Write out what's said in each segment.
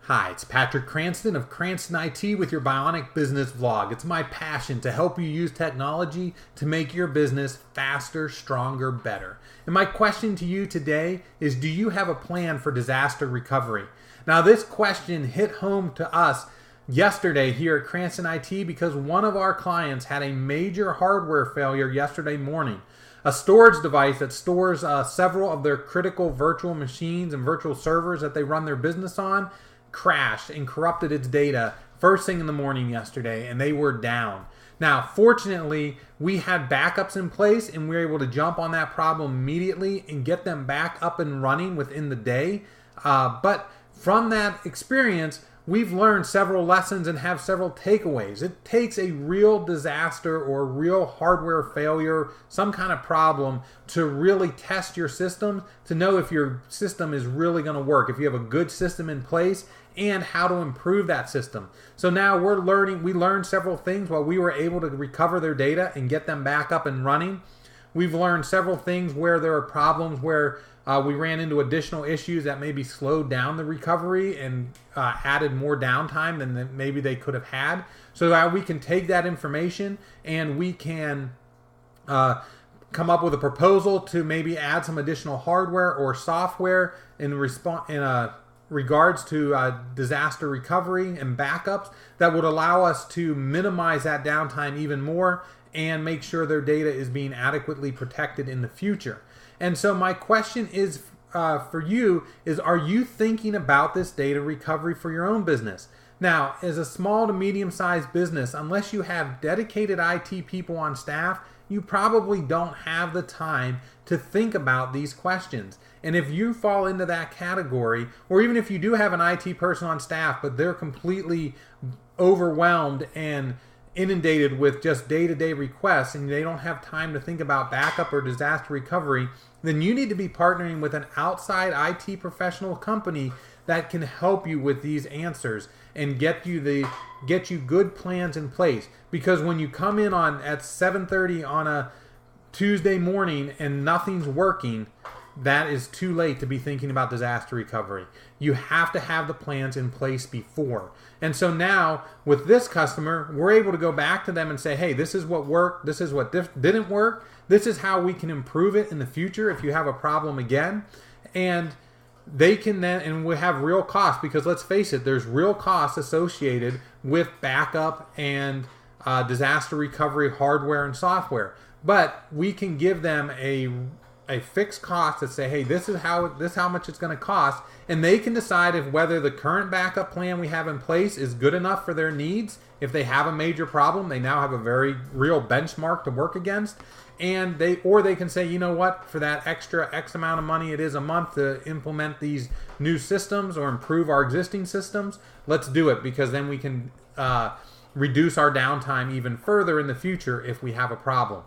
Hi, it's Patrick Cranston of Cranston IT with your Bionic Business Vlog. It's my passion to help you use technology to make your business faster, stronger, better. And my question to you today is, do you have a plan for disaster recovery? Now, this question hit home to us yesterday here at Cranston IT because one of our clients had a major hardware failure yesterday morning. A storage device that stores several of their critical virtual machines and virtual servers that they run their business on crashed and corrupted its data first thing in the morning yesterday, and they were down. Now, fortunately, we had backups in place and we were able to jump on that problem immediately and get them back up and running within the day. But from that experience, we've learned several lessons and have several takeaways. It takes a real disaster or real hardware failure, some kind of problem, to really test your system to know if your system is really going to work, if you have a good system in place, and how to improve that system. So now we learned several things while we were able to recover their data and get them back up and running. We've learned several things where there are problems where we ran into additional issues that maybe slowed down the recovery and added more downtime than maybe they could have had. So that we can take that information and we can come up with a proposal to maybe add some additional hardware or software in regards to disaster recovery and backups that would allow us to minimize that downtime even more and make sure their data is being adequately protected in the future. And so my question is for you is, are you thinking about this data recovery for your own business? Now, as a small to medium-sized business, unless you have dedicated IT people on staff, you probably don't have the time to think about these questions. And if you fall into that category, or even if you do have an IT person on staff, but they're completely overwhelmed and inundated with just day-to-day requests and they don't have time to think about backup or disaster recovery, then you need to be partnering with an outside IT professional company that can help you with these answers and get you good plans in place. Because when you come in at 7:30 on a Tuesday morning and nothing's working, that is too late to be thinking about disaster recovery. You have to have the plans in place before. And so now with this customer, we're able to go back to them and say, hey, this is what worked, this is what didn't work, this is how we can improve it in the future if you have a problem again. And they can then, and we have real costs, because let's face it, there's real costs associated with backup and disaster recovery hardware and software. But we can give them a fixed cost that say, hey, this is how much it's going to cost, and they can decide if whether the current backup plan we have in place is good enough for their needs. If they have a major problem, they now have a very real benchmark to work against, and they can say, you know what, for that extra X amount of money it is a month to implement these new systems or improve our existing systems, let's do it, because then we can reduce our downtime even further in the future if we have a problem.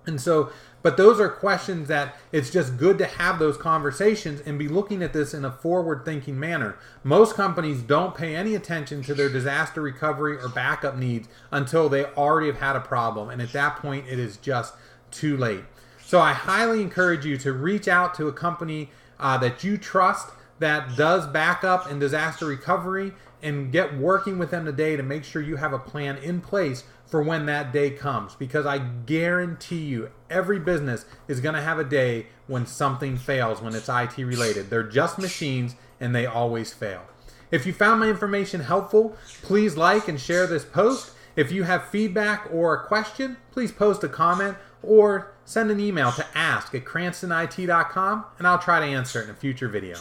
And so, but those are questions that it's just good to have those conversations and be looking at this in a forward-thinking manner. Most companies don't pay any attention to their disaster recovery or backup needs until they already have had a problem. And at that point, it is just too late. So I highly encourage you to reach out to a company that you trust that does backup and disaster recovery and get working with them today to make sure you have a plan in place for when that day comes. Because I guarantee you, every business is going to have a day when something fails, when it's IT related. They're just machines and they always fail. If you found my information helpful, please like and share this post. If you have feedback or a question, please post a comment or send an email to ask@cranstonit.com and I'll try to answer it in a future video.